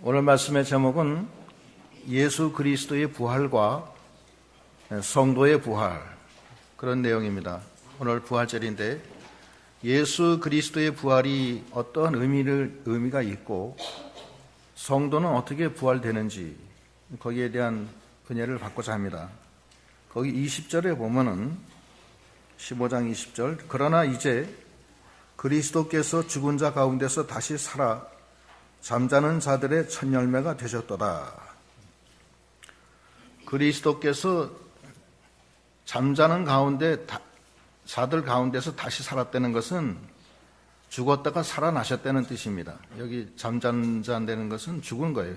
오늘 말씀의 제목은 예수 그리스도의 부활과 성도의 부활, 그런 내용입니다. 오늘 부활절인데 예수 그리스도의 부활이 어떠한 의미가 있고 성도는 어떻게 부활되는지 거기에 대한 은혜를 받고자 합니다. 거기 20절에 보면은 15장 20절, 그러나 이제 그리스도께서 죽은 자 가운데서 다시 살아 잠자는 자들의 첫 열매가 되셨도다. 그리스도께서 잠자는 자들 가운데서 다시 살았다는 것은 죽었다가 살아나셨다는 뜻입니다. 여기 잠자는 자라는 것은 죽은 거예요.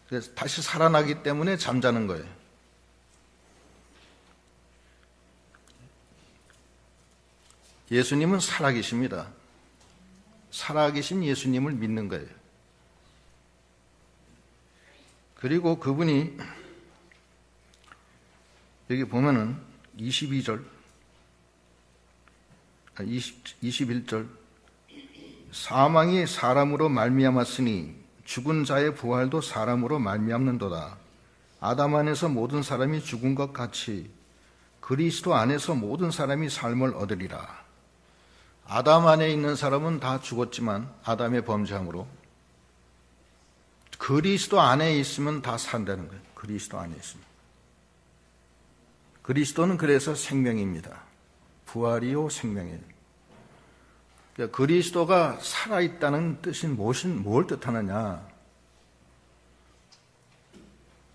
그래서 다시 살아나기 때문에 잠자는 거예요. 예수님은 살아계십니다. 살아계신 예수님을 믿는 거예요. 그리고 그분이 여기 보면은 21절 사망이 사람으로 말미암았으니 죽은 자의 부활도 사람으로 말미암는도다. 아담 안에서 모든 사람이 죽은 것 같이 그리스도 안에서 모든 사람이 삶을 얻으리라. 아담 안에 있는 사람은 다 죽었지만 아담의 범죄함으로 그리스도 안에 있으면 다 산다는 거예요. 그리스도 안에 있으면. 그리스도는 그래서 생명입니다. 부활이요 생명이에요. 그러니까 그리스도가 살아있다는 뜻은 뭘 뜻하느냐?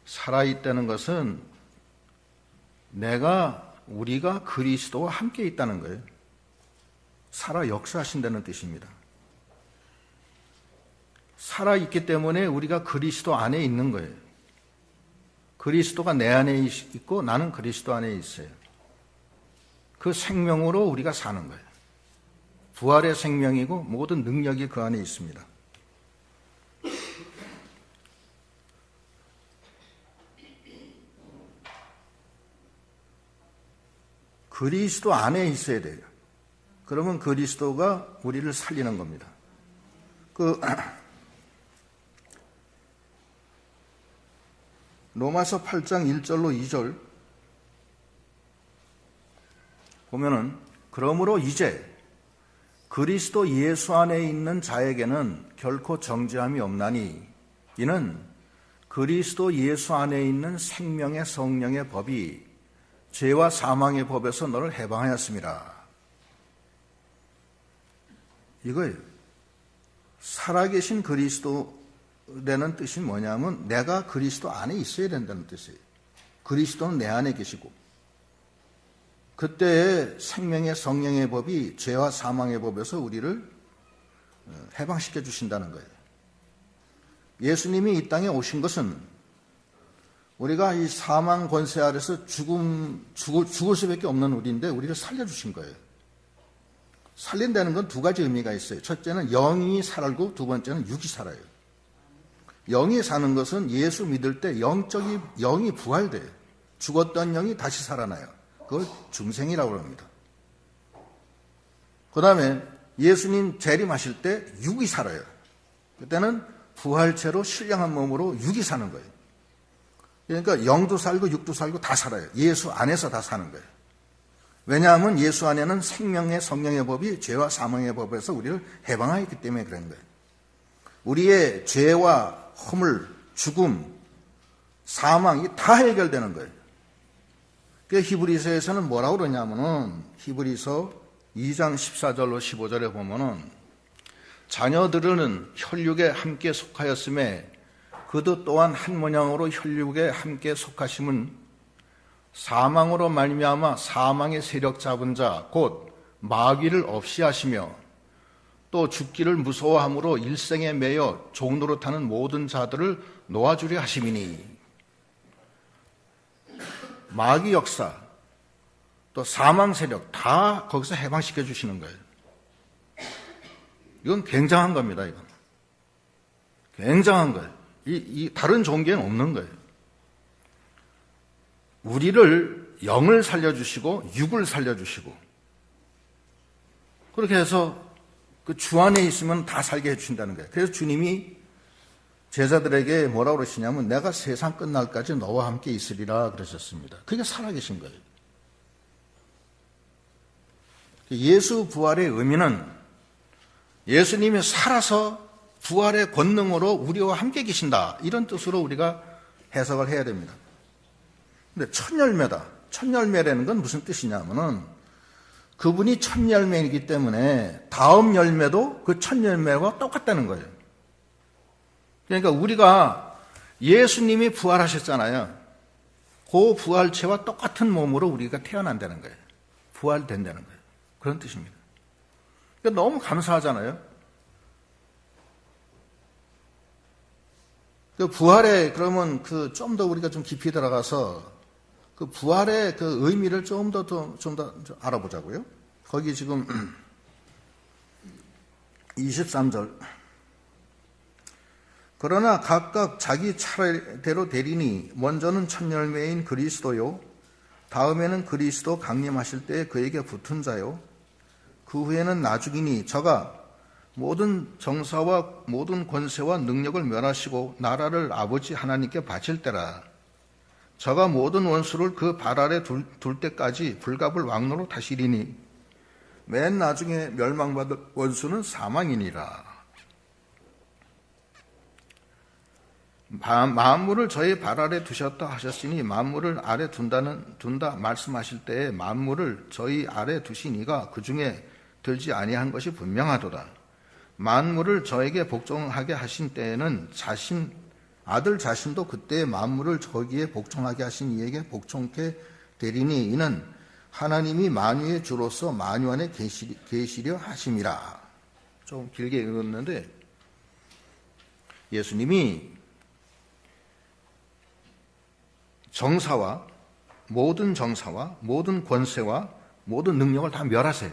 살아있다는 것은 우리가 그리스도와 함께 있다는 거예요. 살아 역사하신다는 뜻입니다. 살아있기 때문에 우리가 그리스도 안에 있는 거예요. 그리스도가 내 안에 있고 나는 그리스도 안에 있어요. 그 생명으로 우리가 사는 거예요. 부활의 생명이고 모든 능력이 그 안에 있습니다. 그리스도 안에 있어야 돼요. 그러면 그리스도가 우리를 살리는 겁니다. 로마서 8장 1절로 2절 보면은 그러므로 이제 그리스도 예수 안에 있는 자에게는 결코 정죄함이 없나니 이는 그리스도 예수 안에 있는 생명의 성령의 법이 죄와 사망의 법에서 너를 해방하였습니다. 이거예요. 살아계신 그리스도라는 뜻이 뭐냐면 내가 그리스도 안에 있어야 된다는 뜻이에요. 그리스도는 내 안에 계시고 그때의 생명의 성령의 법이 죄와 사망의 법에서 우리를 해방시켜 주신다는 거예요. 예수님이 이 땅에 오신 것은 우리가 이 사망 권세 아래서 죽을 수밖에 없는 우리인데 우리를 살려주신 거예요. 살린다는 건 두 가지 의미가 있어요. 첫째는 영이 살고 두 번째는 육이 살아요. 영이 사는 것은 예수 믿을 때 영이 부활돼요. 죽었던 영이 다시 살아나요. 그걸 중생이라고 합니다. 그 다음에 예수님 재림하실 때 육이 살아요. 그때는 부활체로 신령한 몸으로 육이 사는 거예요. 그러니까 영도 살고 육도 살고 다 살아요. 예수 안에서 다 사는 거예요. 왜냐하면 예수 안에는 생명의 성령의 법이 죄와 사망의 법에서 우리를 해방하였기 때문에 그런 거예요. 우리의 죄와 허물, 죽음, 사망이 다 해결되는 거예요. 그래서 히브리서에서는 뭐라고 그러냐면은 히브리서 2장 14절로 15절에 보면은 자녀들은 혈육에 함께 속하였음에 그도 또한 한 모양으로 혈육에 함께 속하심은 사망으로 말미암아 사망의 세력 잡은 자 곧 마귀를 없이 하시며 또 죽기를 무서워함으로 일생에 매여 종노릇하는 모든 자들을 놓아주려 하심이니 마귀 역사 또 사망 세력 다 거기서 해방시켜 주시는 거예요. 이건 굉장한 겁니다. 이건 굉장한 거예요. 이 다른 종교에는 없는 거예요. 우리를 영을 살려주시고 육을 살려주시고 그렇게 해서 그 주 안에 있으면 다 살게 해주신다는 거예요. 그래서 주님이 제자들에게 뭐라고 그러시냐면 내가 세상 끝날까지 너와 함께 있으리라 그러셨습니다. 그게 살아계신 거예요. 예수 부활의 의미는 예수님이 살아서 부활의 권능으로 우리와 함께 계신다, 이런 뜻으로 우리가 해석을 해야 됩니다. 근데 첫 열매다. 첫 열매라는 건 무슨 뜻이냐면은 그분이 첫 열매이기 때문에 다음 열매도 그 첫 열매와 똑같다는 거예요. 그러니까 우리가 예수님이 부활하셨잖아요. 그 부활체와 똑같은 몸으로 우리가 태어난다는 거예요. 부활된다는 거예요. 그런 뜻입니다. 그러니까 너무 감사하잖아요. 그 부활에 그러면 좀 더 우리가 좀 깊이 들어가서 그 부활의 그 의미를 좀 더 알아보자고요. 거기 지금 23절. 그러나 각각 자기 차례대로 되리니 먼저는 첫 열매인 그리스도요, 다음에는 그리스도 강림하실 때 그에게 붙은 자요, 그 후에는 나중이니 저가 모든 정사와 모든 권세와 능력을 멸하시고 나라를 아버지 하나님께 바칠 때라. 저가 모든 원수를 그 발 아래 둘 때까지 불갑을 왕노로 다시리니 맨 나중에 멸망받을 원수는 사망이니라. 만물을 저의 발 아래 두셨다 하셨으니 만물을 아래 둔다 말씀하실 때에 만물을 저희 아래 두신 이가 그 중에 들지 아니한 것이 분명하도다. 만물을 저에게 복종하게 하신 때에는 아들 자신도 그때 만물을 저기에 복종하게 하신 이에게 복종케 되리니 이는 하나님이 만유의 주로서 만유 안에 계시려 하심이라. 좀 길게 읽었는데 예수님이 정사와 모든 권세와 모든 능력을 다 멸하세요.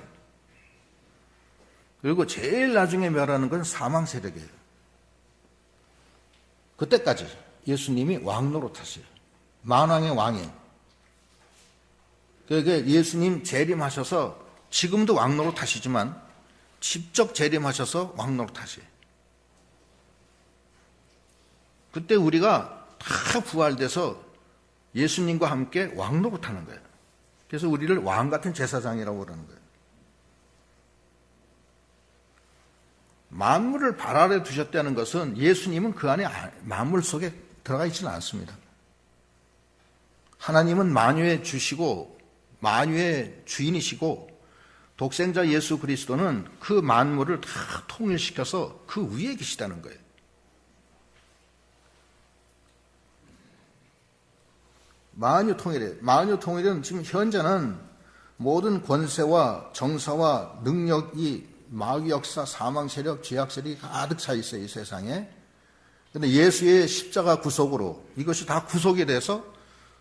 그리고 제일 나중에 멸하는 건 사망 세력이에요. 그때까지 예수님이 왕 노릇하세요. 만왕의 왕이에요. 그러니까 예수님 재림하셔서 지금도 왕 노릇하시지만 직접 재림하셔서 왕 노릇하세요. 그때 우리가 다 부활돼서 예수님과 함께 왕 노릇하는 거예요. 그래서 우리를 왕 같은 제사장이라고 그러는 거예요. 만물을 발 아래 두셨다는 것은 예수님은 그 안에 만물 속에 들어가 있지는 않습니다. 하나님은 만유의 주시고 만유의 주인이시고 독생자 예수 그리스도는 그 만물을 다 통일시켜서 그 위에 계시다는 거예요. 만유 통일은 지금 현재는 모든 권세와 정사와 능력이 마귀 역사, 사망 세력, 죄악 세력이 가득 차 있어요, 이 세상에. 그런데 예수의 십자가 구속으로 이것이 다 구속이 돼서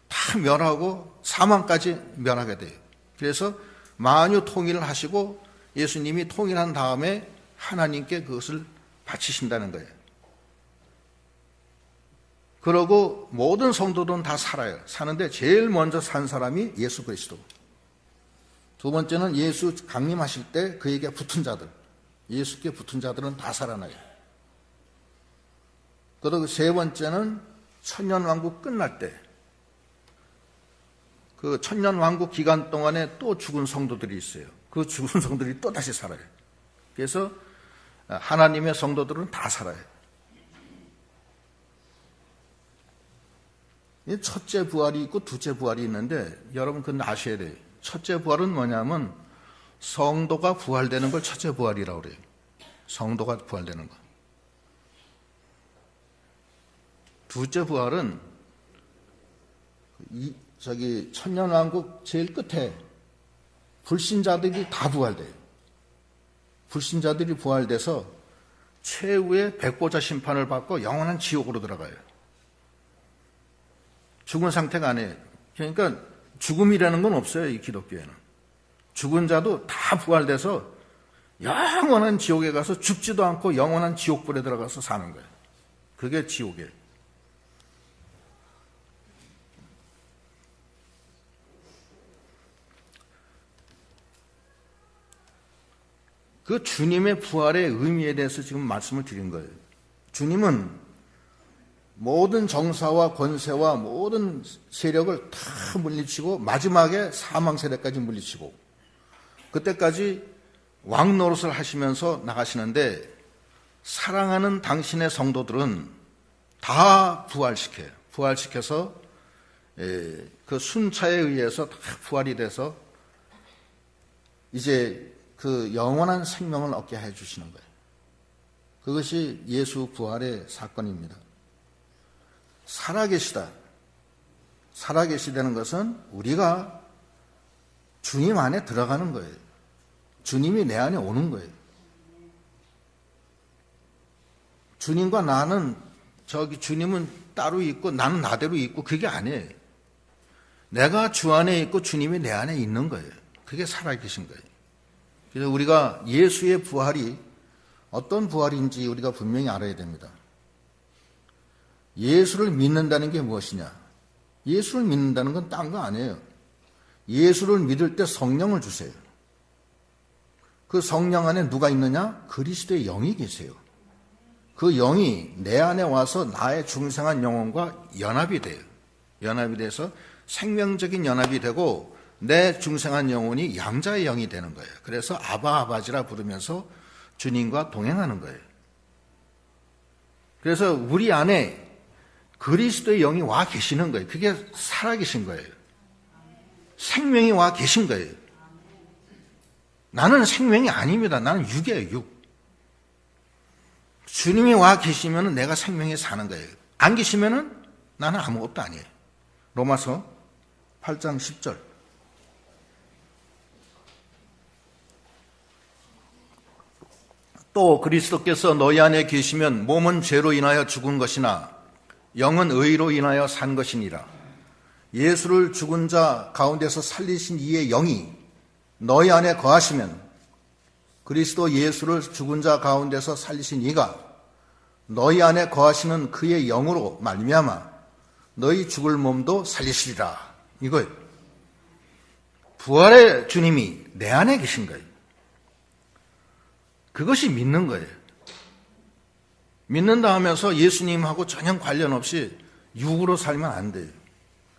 다 멸하고 사망까지 멸하게 돼요. 그래서 만유 통일을 하시고 예수님이 통일한 다음에 하나님께 그것을 바치신다는 거예요. 그러고 모든 성도들은 다 살아요. 사는데 제일 먼저 산 사람이 예수 그리스도. 두 번째는 예수 강림하실 때 그에게 붙은 자들, 예수께 붙은 자들은 다 살아나요. 그리고 세 번째는 천년왕국 끝날 때, 그 천년왕국 기간 동안에 또 죽은 성도들이 있어요. 그 죽은 성도들이 또 다시 살아요. 그래서 하나님의 성도들은 다 살아요. 첫째 부활이 있고 둘째 부활이 있는데 여러분 그건 아셔야 돼요. 첫째 부활은 뭐냐면 성도가 부활되는 걸 첫째 부활이라고 그래요. 성도가 부활되는 거. 둘째 부활은 천년왕국 제일 끝에 불신자들이 다 부활돼요. 불신자들이 부활돼서 최후의 백보자 심판을 받고 영원한 지옥으로 들어가요. 죽은 상태가 아니에요. 그러니까 죽음이라는 건 없어요, 이 기독교에는. 죽은 자도 다 부활돼서 영원한 지옥에 가서 죽지도 않고 영원한 지옥불에 들어가서 사는 거예요. 그게 지옥이에요. 그 주님의 부활의 의미에 대해서 지금 말씀을 드린 거예요. 주님은 모든 정사와 권세와 모든 세력을 다 물리치고 마지막에 사망 세력까지 물리치고 그때까지 왕 노릇을 하시면서 나가시는데 사랑하는 당신의 성도들은 다 부활시켜요. 부활시켜서 그 순차에 의해서 다 부활이 돼서 이제 그 영원한 생명을 얻게 해주시는 거예요. 그것이 예수 부활의 사건입니다. 살아계시다는 것은 우리가 주님 안에 들어가는 거예요. 주님이 내 안에 오는 거예요. 주님과 나는 주님은 따로 있고 나는 나대로 있고 그게 아니에요. 내가 주 안에 있고 주님이 내 안에 있는 거예요. 그게 살아계신 거예요. 그래서 우리가 예수의 부활이 어떤 부활인지 우리가 분명히 알아야 됩니다. 예수를 믿는다는 게 무엇이냐? 예수를 믿는다는 건 딴 거 아니에요. 예수를 믿을 때 성령을 주세요. 그 성령 안에 누가 있느냐? 그리스도의 영이 계세요. 그 영이 내 안에 와서 나의 중생한 영혼과 연합이 돼요. 연합이 돼서 생명적인 연합이 되고 내 중생한 영혼이 양자의 영이 되는 거예요. 그래서 아바 아바지라 부르면서 주님과 동행하는 거예요. 그래서 우리 안에 그리스도의 영이 와 계시는 거예요. 그게 살아계신 거예요. 생명이 와 계신 거예요. 나는 생명이 아닙니다. 나는 육이에요, 육. 주님이 와 계시면 내가 생명에 사는 거예요. 안 계시면 나는 아무것도 아니에요. 로마서 8장 10절. 또 그리스도께서 너희 안에 계시면 몸은 죄로 인하여 죽은 것이나 영은 의로 인하여 산 것이니라. 예수를 죽은 자 가운데서 살리신 이의 영이 너희 안에 거하시면 그리스도 예수를 죽은 자 가운데서 살리신 이가 너희 안에 거하시는 그의 영으로 말미암아 너희 죽을 몸도 살리시리라. 이거예요. 부활의 주님이 내 안에 계신 거예요. 그것이 믿는 거예요. 믿는다 하면서 예수님하고 전혀 관련 없이 육으로 살면 안 돼요.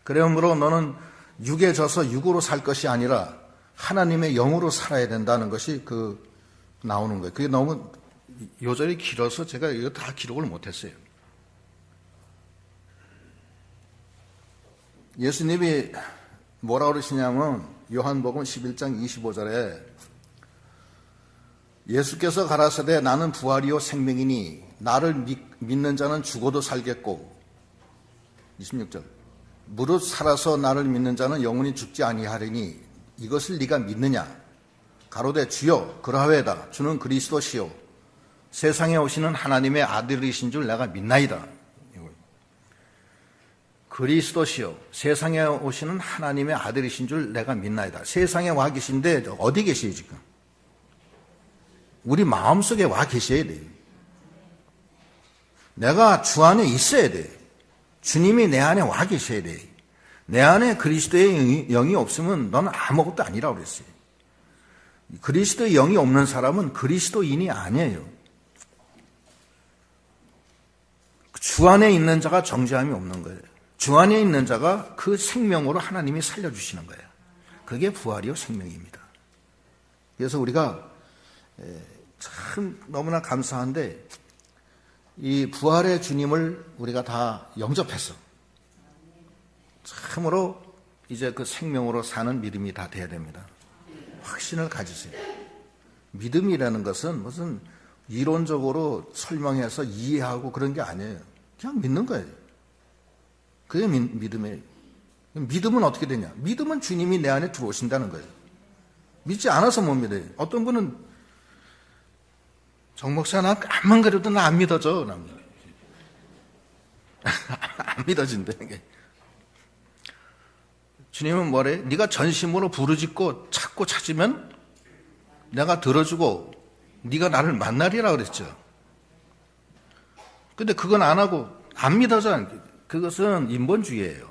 그러므로 너는 육에 져서 육으로 살 것이 아니라 하나님의 영으로 살아야 된다는 것이 나오는 거예요. 그게 너무 요절이 길어서 제가 이거 다 기록을 못했어요. 예수님이 뭐라 그러시냐면 요한복음 11장 25절에 예수께서 가라사대 나는 부활이요 생명이니 나를 믿는 자는 죽어도 살겠고 26절 무릇 살아서 나를 믿는 자는 영원히 죽지 아니하리니 이것을 네가 믿느냐 가로되 주여 그러하외다 주는 그리스도시요 세상에 오시는 하나님의 아들이신 줄 내가 믿나이다. 그리스도시요 세상에 오시는 하나님의 아들이신 줄 내가 믿나이다. 세상에 와 계신데 어디 계세요 지금? 우리 마음속에 와 계셔야 돼요. 내가 주 안에 있어야 돼요. 주님이 내 안에 와 계셔야 돼요. 내 안에 그리스도의 영이 없으면 너는 아무것도 아니라고 그랬어요. 그리스도의 영이 없는 사람은 그리스도인이 아니에요. 주 안에 있는 자가 정죄함이 없는 거예요. 주 안에 있는 자가 그 생명으로 하나님이 살려주시는 거예요. 그게 부활이요 생명입니다. 그래서 우리가 참 너무나 감사한데 이 부활의 주님을 우리가 다 영접해서 참으로 이제 그 생명으로 사는 믿음이 다 돼야 됩니다. 확신을 가지세요. 믿음이라는 것은 무슨 이론적으로 설명해서 이해하고 그런 게 아니에요. 그냥 믿는 거예요. 그게 믿음이에요. 믿음은 어떻게 되냐? 믿음은 주님이 내 안에 들어오신다는 거예요. 믿지 않아서 못 믿어요. 어떤 분은 정 목사 나 암만 그래도 나 안 믿어져. 안 믿어진대. 주님은 뭐래? 네가 전심으로 부르짖고 찾고 찾으면 내가 들어주고 네가 나를 만나리라 그랬죠. 근데 그건 안 하고 안 믿어져. 그것은 인본주의예요.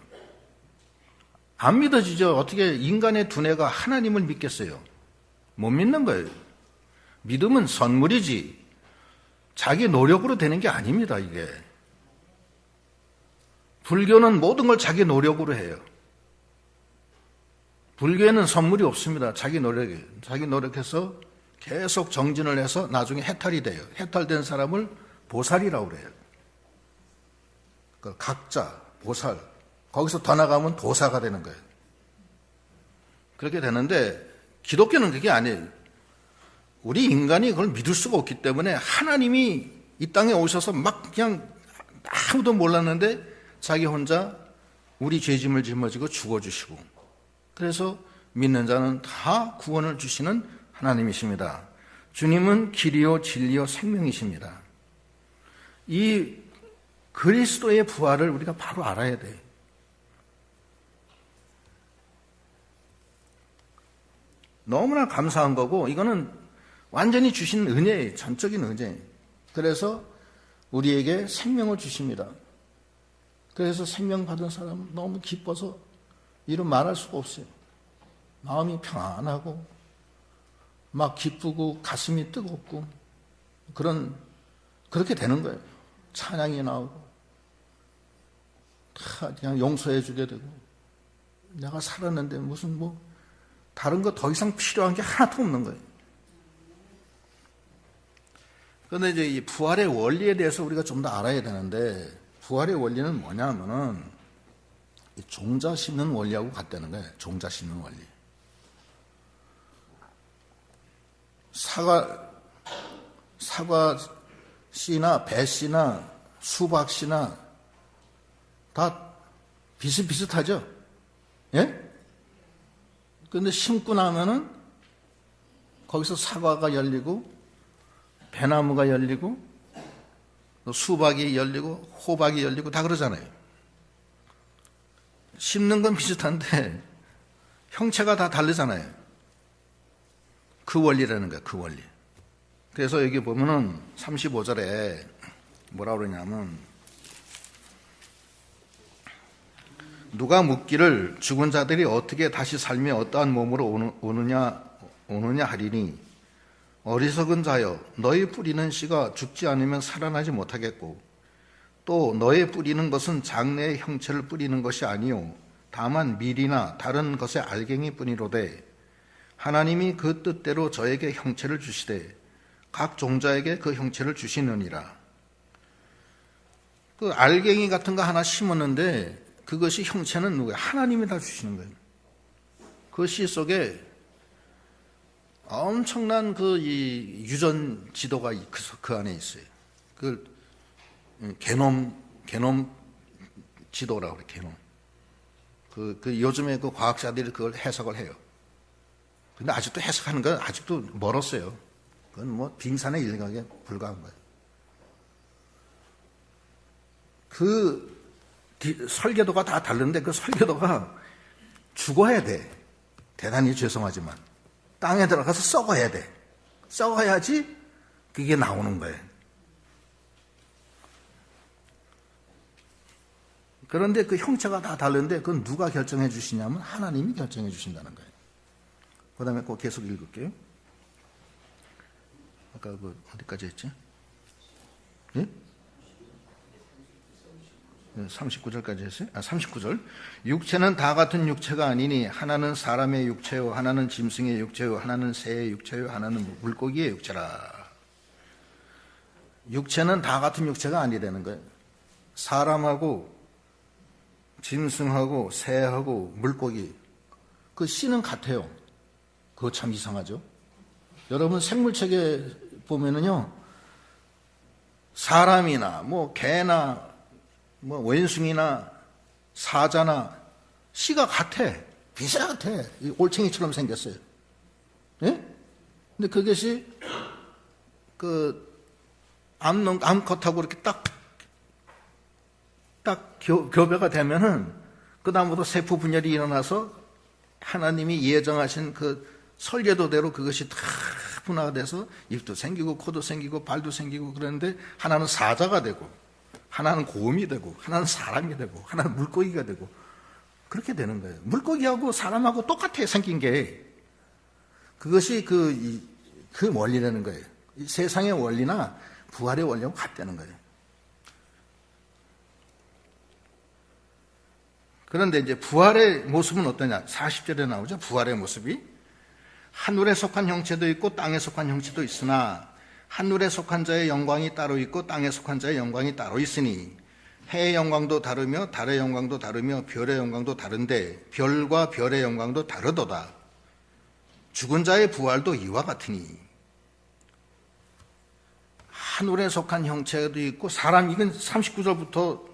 안 믿어지죠. 어떻게 인간의 두뇌가 하나님을 믿겠어요? 못 믿는 거예요. 믿음은 선물이지 자기 노력으로 되는 게 아닙니다. 이게 불교는 모든 걸 자기 노력으로 해요. 불교에는 선물이 없습니다. 자기 노력이에요. 자기 노력해서 계속 정진을 해서 나중에 해탈이 돼요. 해탈된 사람을 보살이라고 그래요. 그 각자, 보살. 거기서 더 나가면 도사가 되는 거예요. 그렇게 되는데 기독교는 그게 아니에요. 우리 인간이 그걸 믿을 수가 없기 때문에 하나님이 이 땅에 오셔서 막 그냥 아무도 몰랐는데 자기 혼자 우리 죄짐을 짊어지고 죽어주시고, 그래서 믿는 자는 다 구원을 주시는 하나님이십니다. 주님은 길이요 진리요 생명이십니다. 이 그리스도의 부활을 우리가 바로 알아야 돼요. 너무나 감사한 거고, 이거는 완전히 주신 은혜예요. 전적인 은혜예요. 그래서 우리에게 생명을 주십니다. 그래서 생명 받은 사람은 너무 기뻐서 이루 말할 수가 없어요. 마음이 평안하고 막 기쁘고 가슴이 뜨겁고 그렇게 되는 거예요. 찬양이 나오고 다 그냥 용서해 주게 되고, 내가 살았는데 무슨 다른 거 더 이상 필요한 게 하나도 없는 거예요. 그런데 이제 이 부활의 원리에 대해서 우리가 좀 더 알아야 되는데, 부활의 원리는 뭐냐면은 종자 심는 원리하고 같다는 거예요. 종자 심는 원리. 사과 씨나 배 씨나 수박 씨나 다 비슷비슷하죠? 예? 그런데 심고 나면은 거기서 사과가 열리고 배나무가 열리고 수박이 열리고 호박이 열리고 다 그러잖아요. 심는 건 비슷한데 형체가 다 다르잖아요. 그 원리라는 거예요. 그 원리. 그래서 여기 보면은 35절에 뭐라 그러냐면, 누가 묻기를 죽은 자들이 어떻게 다시 살며 어떠한 몸으로 오느냐 하리니, 어리석은 자여, 너희 뿌리는 씨가 죽지 않으면 살아나지 못하겠고, 또 너희 뿌리는 것은 장래의 형체를 뿌리는 것이 아니요 다만 밀이나 다른 것의 알갱이 뿐이로되, 하나님이 그 뜻대로 저에게 형체를 주시되 각 종자에게 그 형체를 주시느니라. 그 알갱이 같은 거 하나 심었는데 그것이 형체는 누구예요? 하나님이 다 주시는 거예요. 그 씨 속에 엄청난 이 유전 지도가 그 안에 있어요. 그 게놈 지도라고 그래, 게놈. 그 요즘에 그 과학자들이 그걸 해석을 해요. 근데 아직도 해석하는 건 아직도 멀었어요. 그건 빙산의 일각에 불과한 거예요. 그 설계도가 다 다른데 그 설계도가 죽어야 돼. 대단히 죄송하지만 땅에 들어가서 썩어야 돼. 썩어야지 그게 나오는 거예요. 그런데 그 형체가 다 다른데 그건 누가 결정해 주시냐면 하나님이 결정해 주신다는 거예요. 그 다음에 꼭 계속 읽을게요. 아까 어디까지 했지? 예? 39절까지 했어요? 39절. 육체는 다 같은 육체가 아니니 하나는 사람의 육체요, 하나는 짐승의 육체요, 하나는 새의 육체요, 하나는 물고기의 육체라. 육체는 다 같은 육체가 아니라는 거예요. 사람하고 짐승하고 새하고 물고기, 그 씨는 같아요. 그거 참 이상하죠? 여러분 생물책에 보면은요, 사람이나 개나 원숭이나 사자나 씨가 같아. 비슷같아. 올챙이처럼 생겼어요. 예? 근데 그것이 암컷하고 이렇게 딱 교배가 되면은 그다음부터 세포 분열이 일어나서 하나님이 예정하신 그 설계도대로 그것이 다 분화가 돼서 입도 생기고 코도 생기고 발도 생기고, 그러는데 하나는 사자가 되고 하나는 곰이 되고 하나는 사람이 되고 하나는 물고기가 되고 그렇게 되는 거예요. 물고기하고 사람하고 똑같아요. 생긴 게. 그것이 그 원리라는 거예요. 세상의 원리나 부활의 원리하고 같다는 거예요. 그런데 이제 부활의 모습은 어떠냐? 40절에 나오죠. 부활의 모습이. 하늘에 속한 형체도 있고 땅에 속한 형체도 있으나 하늘에 속한 자의 영광이 따로 있고 땅에 속한 자의 영광이 따로 있으니 해의 영광도 다르며 달의 영광도 다르며 별의 영광도 다른데 별과 별의 영광도 다르도다. 죽은 자의 부활도 이와 같으니 하늘에 속한 형체도 있고 사람, 이건 39절부터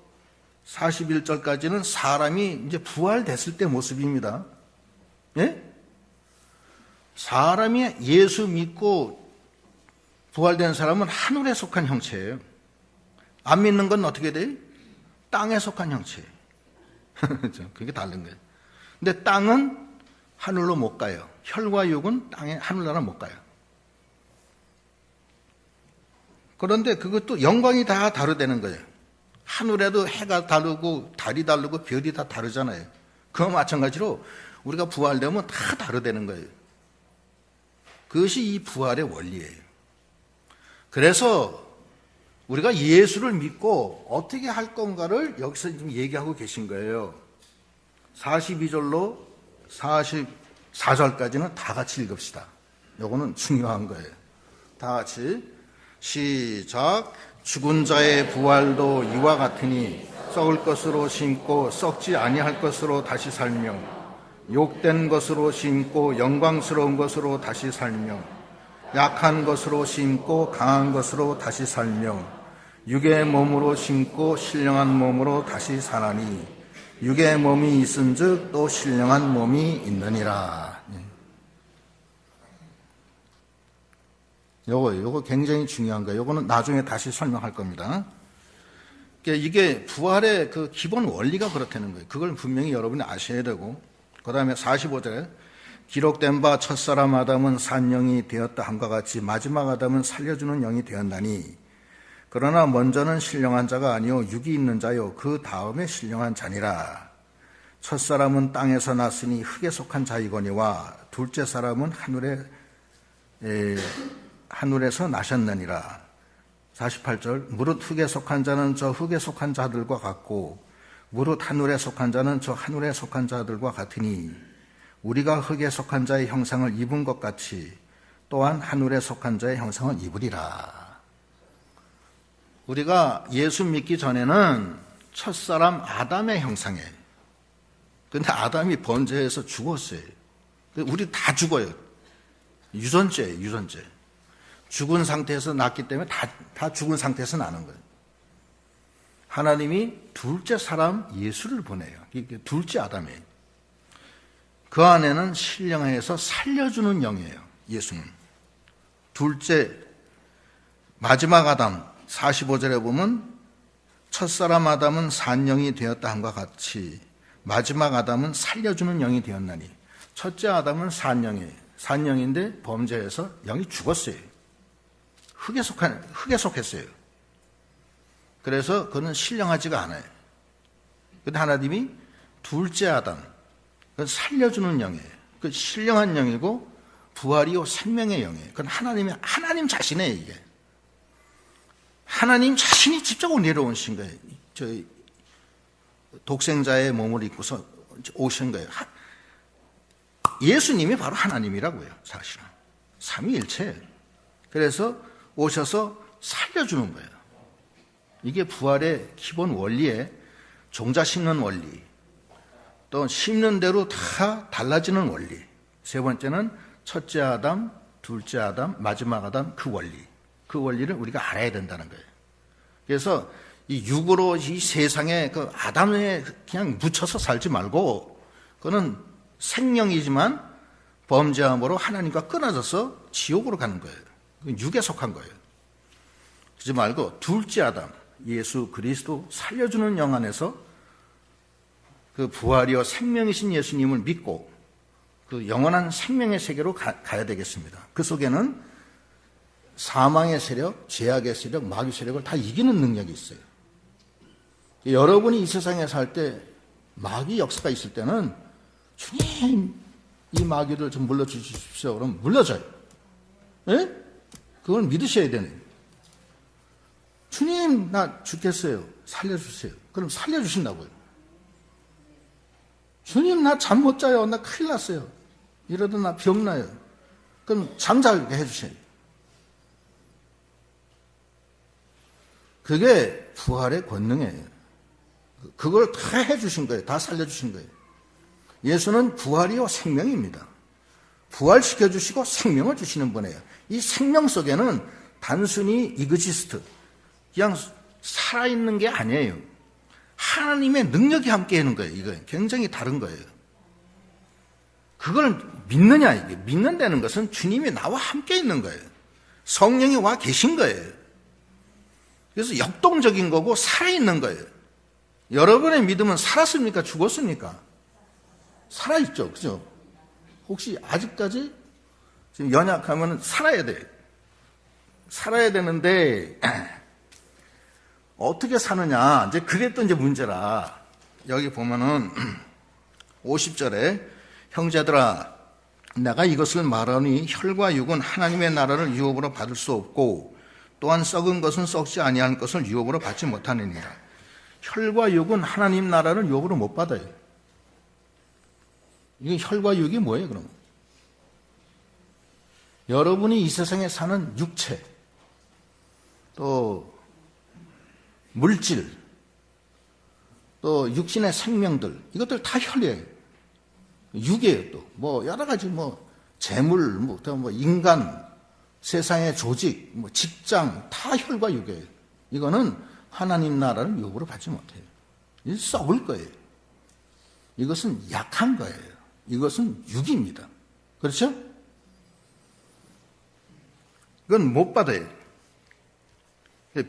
41절까지는 사람이 이제 부활됐을 때 모습입니다. 예? 사람이 예수 믿고 부활된 사람은 하늘에 속한 형체예요. 안 믿는 건 어떻게 돼요? 땅에 속한 형체예요. 그게 다른 거예요. 근데 땅은 하늘로 못 가요. 혈과 육은 땅에, 하늘나라 못 가요. 그런데 그것도 영광이 다 다르다는 거예요. 하늘에도 해가 다르고 달이 다르고 별이 다 다르잖아요. 그와 마찬가지로 우리가 부활되면 다 다르다는 거예요. 그것이 이 부활의 원리예요. 그래서 우리가 예수를 믿고 어떻게 할 건가를 여기서 지금 얘기하고 계신 거예요. 42절로 44절까지는 다 같이 읽읍시다. 요거는 중요한 거예요. 다 같이 시작. 죽은 자의 부활도 이와 같으니 썩을 것으로 심고 썩지 아니할 것으로 다시 살며 욕된 것으로 심고 영광스러운 것으로 다시 살며 약한 것으로 심고 강한 것으로 다시 살며 육의 몸으로 심고 신령한 몸으로 다시 사나니 육의 몸이 있은즉 또 신령한 몸이 있느니라. 요거 굉장히 중요한 거예요. 요거는 나중에 다시 설명할 겁니다. 이게 부활의 그 기본 원리가 그렇다는 거예요. 그걸 분명히 여러분이 아셔야 되고, 그 다음에 45절에 기록된 바 첫사람 아담은 산 영이 되었다 함과 같이 마지막 아담은 살려주는 영이 되었나니 그러나 먼저는 신령한 자가 아니요 육이 있는 자요 그 다음에 신령한 자니라. 첫사람은 땅에서 났으니 흙에 속한 자이거니와 둘째 사람은 하늘에서 나셨느니라. 48절 무릇 흙에 속한 자는 저 흙에 속한 자들과 같고 무릇 하늘에 속한 자는 저 하늘에 속한 자들과 같으니 우리가 흙에 속한 자의 형상을 입은 것 같이 또한 하늘에 속한 자의 형상을 입으리라. 우리가 예수 믿기 전에는 첫사람 아담의 형상이에요. 근데 아담이 번제해서 죽었어요. 우리 다 죽어요. 유전죄예요, 유전죄. 죽은 상태에서 낳기 때문에 다 죽은 상태에서 나는 거예요. 하나님이 둘째 사람 예수를 보내요. 이게 둘째 아담이에요. 그 안에는 신령해서 살려주는 영이에요. 예수는. 둘째 마지막 아담 45절에 보면 첫사람 아담은 산영이 되었다 함과 같이 마지막 아담은 살려주는 영이 되었나니 첫째 아담은 산영이에요. 산영인데 범죄해서 영이 죽었어요. 흙에 속했어요. 그래서 그는 신령하지가 않아요. 그런데 하나님이 둘째 아담, 그건 살려주는 영이에요. 그 신령한 영이고 부활이요 생명의 영이에요. 그건 하나님 자신이에요. 이게 하나님 자신이 직접 내려오신 거예요. 저희 독생자의 몸을 입고서 오신 거예요. 예수님이 바로 하나님이라고요. 사실은 삼위일체예요. 그래서 오셔서 살려주는 거예요. 이게 부활의 기본 원리에 종자 심는 원리, 또 심는 대로 다 달라지는 원리. 세 번째는 첫째 아담, 둘째 아담, 마지막 아담 그 원리. 그 원리를 우리가 알아야 된다는 거예요. 그래서 이 육으로 이 세상에 그 아담에 그냥 묻혀서 살지 말고 그는 생명이지만 범죄함으로 하나님과 끊어져서 지옥으로 가는 거예요. 육에 속한 거예요. 그러지 말고 둘째 아담, 예수 그리스도 살려주는 영 안에서 그 부활이요 생명이신 예수님을 믿고 그 영원한 생명의 세계로 가야 되겠습니다. 그 속에는 사망의 세력, 죄악의 세력, 마귀 세력을 다 이기는 능력이 있어요. 여러분이 이 세상에 살 때 마귀 역사가 있을 때는 주님 이 마귀를 좀 물러주십시오. 그러면 물러져요. 예? 그걸 믿으셔야 되네요. 주님 나 죽겠어요. 살려주세요. 그럼 살려주신다고요. 주님, 나 잠 못 자요. 나 큰일 났어요. 이러다 나 병나요. 그럼 잠자게 해주세요. 그게 부활의 권능이에요. 그걸 다 해주신 거예요. 다 살려주신 거예요. 예수는 부활이요 생명입니다. 부활시켜주시고 생명을 주시는 분이에요. 이 생명 속에는 단순히 이그지스트, 그냥 살아있는 게 아니에요. 하나님의 능력이 함께 있는 거예요. 이거 굉장히 다른 거예요. 그걸 믿느냐, 이게. 믿는다는 것은 주님이 나와 함께 있는 거예요. 성령이 와 계신 거예요. 그래서 역동적인 거고 살아있는 거예요. 여러분의 믿음은 살았습니까? 죽었습니까? 살아있죠. 그죠? 혹시 아직까지 지금 연약하면 살아야 돼요. 살아야 되는데, 어떻게 사느냐. 이제 그게 또 이제 문제라. 여기 보면은 50절에 형제들아, 내가 이것을 말하니 혈과 육은 하나님의 나라를 유업으로 받을 수 없고 또한 썩은 것은 썩지 아니한 것을 유업으로 받지 못하느니라. 혈과 육은 하나님 나라를 유업으로 못 받아요. 이게 혈과 육이 뭐예요, 그럼? 여러분이 이 세상에 사는 육체, 또 물질, 또 육신의 생명들, 이것들 다 혈이에요. 육이에요, 또. 뭐, 여러 가지, 재물, 뭐, 인간, 세상의 조직, 직장, 다 혈과 육이에요. 이거는 하나님 나라를 유업으로 받지 못해요. 이거 썩을 거예요. 이것은 약한 거예요. 이것은 육입니다. 그렇죠? 이건 못 받아요.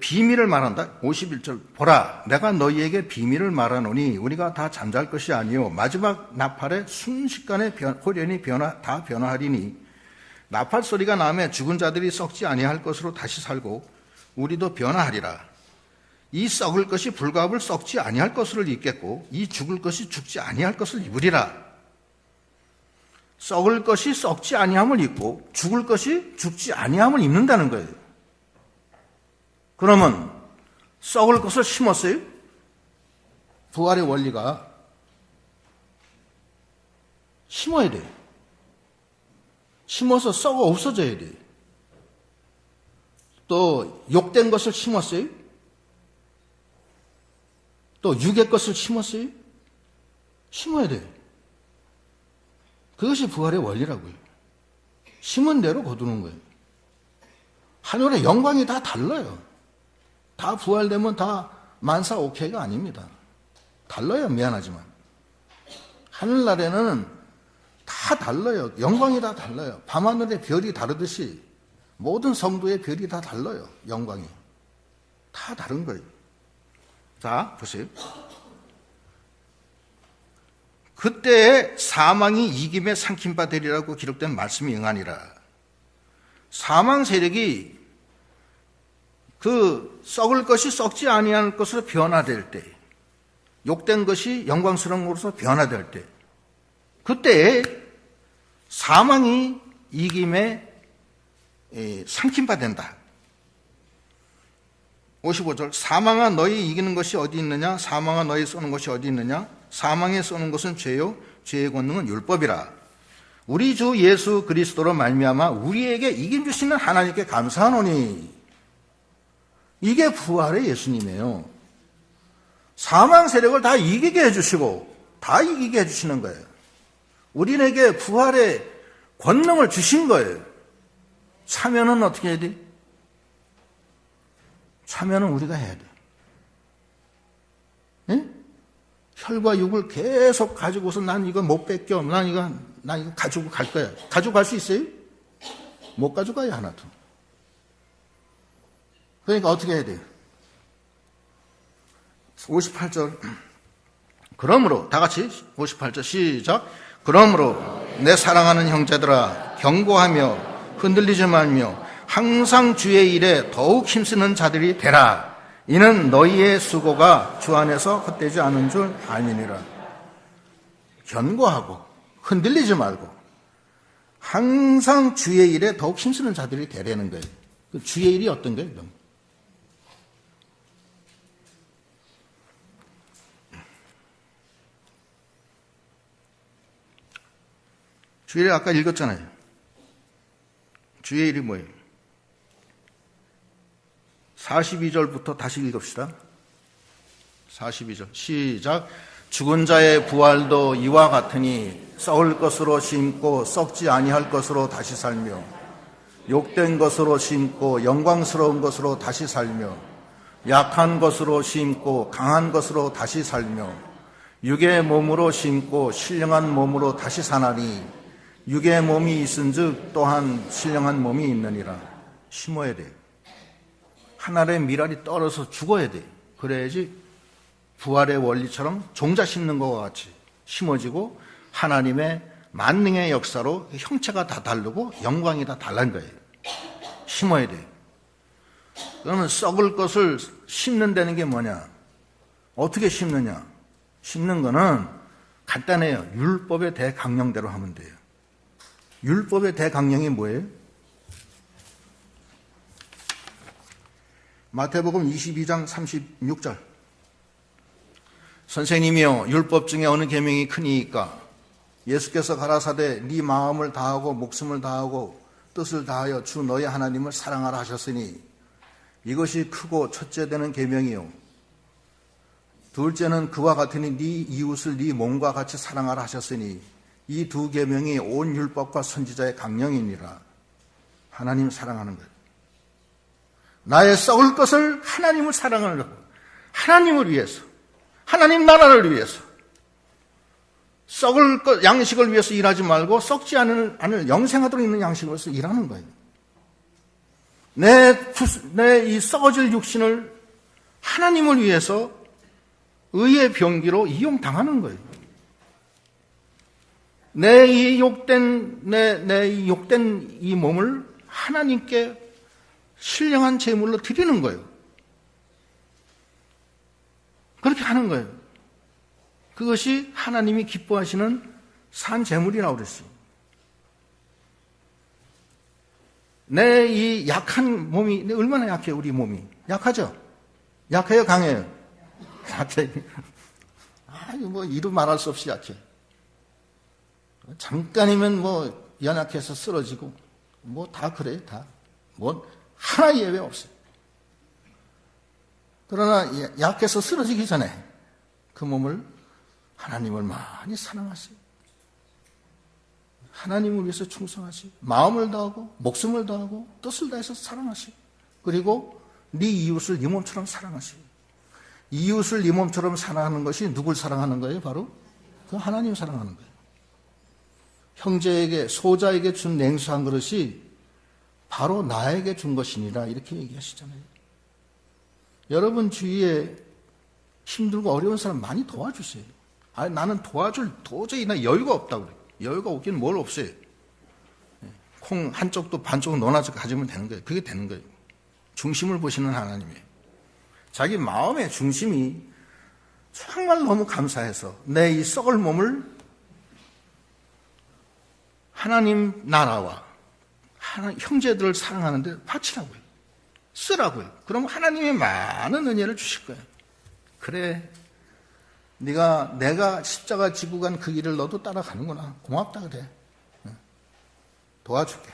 비밀을 말한다. 51절 보라, 내가 너희에게 비밀을 말하노니 우리가 다 잠잘 것이 아니요 마지막 나팔에 순식간에 호련히 다 변화하리니 나팔 소리가 나면 죽은 자들이 썩지 아니할 것으로 다시 살고 우리도 변화하리라. 이 썩을 것이 불갑을 썩지 아니할 것을 입겠고 이 죽을 것이 죽지 아니할 것을 입으리라. 썩을 것이 썩지 아니함을 입고 죽을 것이 죽지 아니함을 입는다는 거예요. 그러면 썩을 것을 심었어요? 부활의 원리가 심어야 돼요. 심어서 썩어 없어져야 돼요. 또 욕된 것을 심었어요? 또 육의 것을 심었어요? 심어야 돼요. 그것이 부활의 원리라고요. 심은 대로 거두는 거예요. 하늘의 영광이 다 달라요. 다 부활되면 다 만사 오케이가 아닙니다. 달라요. 미안하지만. 하늘나라에는 다 달라요. 영광이 다 달라요. 밤하늘의 별이 다르듯이 모든 성도의 별이 다 달라요. 영광이. 다 다른 거예요. 자, 보세요. 그때에 사망이 이김에 삼킨바 되리라고 기록된 말씀이 응하니라. 사망 세력이 그 썩을 것이 썩지 아니할 것으로 변화될 때, 욕된 것이 영광스러운 것으로 변화될 때, 그때에 사망이 이김에 삼킨바 된다. 55절 사망아 너희 이기는 것이 어디 있느냐? 사망아 너희 쏘는 것이 어디 있느냐? 사망에 쏘는 것은 죄요 죄의 권능은 율법이라. 우리 주 예수 그리스도로 말미암아 우리에게 이김 주시는 하나님께 감사하노니. 이게 부활의 예수님이에요. 사망 세력을 다 이기게 해주시고 다 이기게 해주시는 거예요. 우리에게 부활의 권능을 주신 거예요. 참여는 어떻게 해야 돼? 참여는 우리가 해야 돼. 예? 혈과 육을 계속 가지고서 난 이거 못 뺏겨. 난 이거 가지고 갈 거야. 가지고 갈 수 있어요? 못 가져가요, 하나도. 그러니까 어떻게 해야 돼요? 58절. 그러므로, 다 같이 58절 시작. 그러므로 내 사랑하는 형제들아 경고하며 흔들리지 말며 항상 주의 일에 더욱 힘쓰는 자들이 되라. 이는 너희의 수고가 주 안에서 헛되지 않은 줄 알미니라. 견고하고 흔들리지 말고 항상 주의 일에 더욱 힘쓰는 자들이 되라는 거예요. 그 주의 일이 어떤 거예요? 그럼? 주일에 아까 읽었잖아요. 주의 일이 뭐예요? 42절부터 다시 읽읍시다. 42절 시작. 죽은 자의 부활도 이와 같으니 썩을 것으로 심고 썩지 아니할 것으로 다시 살며 욕된 것으로 심고 영광스러운 것으로 다시 살며 약한 것으로 심고 강한 것으로 다시 살며 육의 몸으로 심고 신령한 몸으로 다시 사나니 육의 몸이 있은즉 또한 신령한 몸이 있느니라. 심어야 돼요. 하늘의 밀알이 떨어서 죽어야 돼요. 그래야지 부활의 원리처럼 종자 심는 것과 같이 심어지고 하나님의 만능의 역사로 형체가 다 다르고 영광이 다 달라는 거예요. 심어야 돼요. 그러면 썩을 것을 심는다는 게 뭐냐? 어떻게 심느냐? 심는 거는 간단해요. 율법의 대강령대로 하면 돼요. 율법의 대강령이 뭐예요? 마태복음 22장 36절. 선생님이여 율법 중에 어느 계명이 크니이까? 예수께서 가라사대 네 마음을 다하고 목숨을 다하고 뜻을 다하여 주 너의 하나님을 사랑하라 하셨으니 이것이 크고 첫째 되는 계명이요 둘째는 그와 같으니 네 이웃을 네 몸과 같이 사랑하라 하셨으니 이 두 계명이 온 율법과 선지자의 강령이니라. 하나님 사랑하는 거예요. 나의 썩을 것을 하나님을 사랑하려고, 하나님을 위해서, 하나님 나라를 위해서, 썩을 것 양식을 위해서 일하지 말고 썩지 않을 영생하도록 있는 양식을 위해서 일하는 거예요. 내 이 썩어질 육신을 하나님을 위해서 의의 병기로 이용당하는 거예요. 내 이 욕된 이 몸을 하나님께 신령한 제물로 드리는 거예요. 그렇게 하는 거예요. 그것이 하나님이 기뻐하시는 산 제물이라고 그랬어요. 내 이 약한 몸이 얼마나 약해요, 우리 몸이. 약하죠? 약해요, 강해요? 약해. 뭐 이루 말할 수 없이 약해. 잠깐이면 뭐 연약해서 쓰러지고 뭐 다 그래요, 다. 뭐 하나 예외 없어요. 그러나 약해서 쓰러지기 전에 그 몸을 하나님을 많이 사랑하세요. 하나님을 위해서 충성하시고 마음을 다하고 목숨을 다하고 뜻을 다해서 사랑하시고 그리고 네 이웃을 네 몸처럼 사랑하시고 이웃을 네 몸처럼 사랑하는 것이 누굴 사랑하는 거예요? 바로 그 하나님 사랑하는 거예요. 형제에게 소자에게 준 냉수 한 그릇이 바로 나에게 준 것이니라 이렇게 얘기하시잖아요. 여러분 주위에 힘들고 어려운 사람 많이 도와주세요. 아니 나는 도와줄 도저히 나 여유가 없다고 그래요. 여유가 없기는 뭘 없어요. 콩 한쪽도 반쪽은 너나서 가지면 되는 거예요. 그게 되는 거예요. 중심을 보시는 하나님이에요. 자기 마음의 중심이 정말 너무 감사해서 내 이 썩을 몸을 하나님 나라와 형제들을 사랑하는데 바치라고요. 쓰라고요. 그럼 하나님이 많은 은혜를 주실 거예요. 그래, 내가 십자가 지고 간 그 길을 너도 따라가는구나. 고맙다 그래. 도와줄게.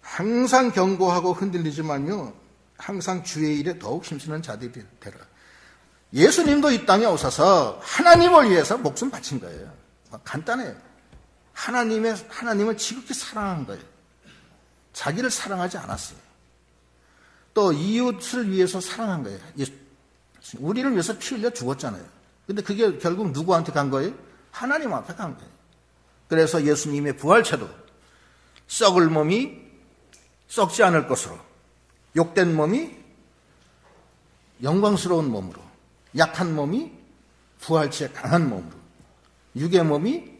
항상 경고하고 흔들리지 말며 항상 주의 일에 더욱 힘쓰는 자들이 되라. 예수님도 이 땅에 오셔서 하나님을 위해서 목숨 바친 거예요. 간단해요. 하나님을 지극히 사랑한 거예요. 자기를 사랑하지 않았어요. 또 이웃을 위해서 사랑한 거예요. 우리를 위해서 피 흘려 죽었잖아요. 근데 그게 결국 누구한테 간 거예요? 하나님 앞에 간 거예요. 그래서 예수님의 부활체도 썩을 몸이 썩지 않을 것으로, 욕된 몸이 영광스러운 몸으로, 약한 몸이 부활체 강한 몸으로, 육의 몸이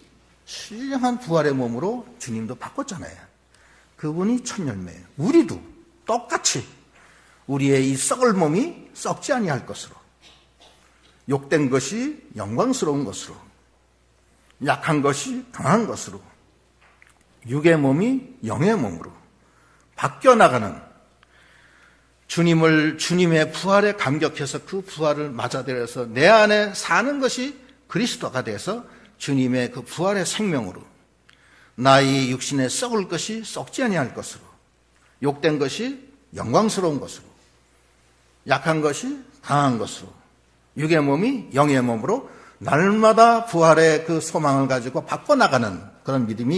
신령한 부활의 몸으로 주님도 바꿨잖아요. 그분이 첫 열매예요. 우리도 똑같이 우리의 이 썩을 몸이 썩지 아니할 것으로, 욕된 것이 영광스러운 것으로, 약한 것이 강한 것으로, 육의 몸이 영의 몸으로 바뀌어 나가는 주님의 부활에 감격해서 그 부활을 맞아들여서 내 안에 사는 것이 그리스도가 돼서 주님의 그 부활의 생명으로 나의 육신에 썩을 것이 썩지 아니할 것으로, 욕된 것이 영광스러운 것으로, 약한 것이 강한 것으로, 육의 몸이 영의 몸으로 날마다 부활의 그 소망을 가지고 바꿔나가는 그런 믿음이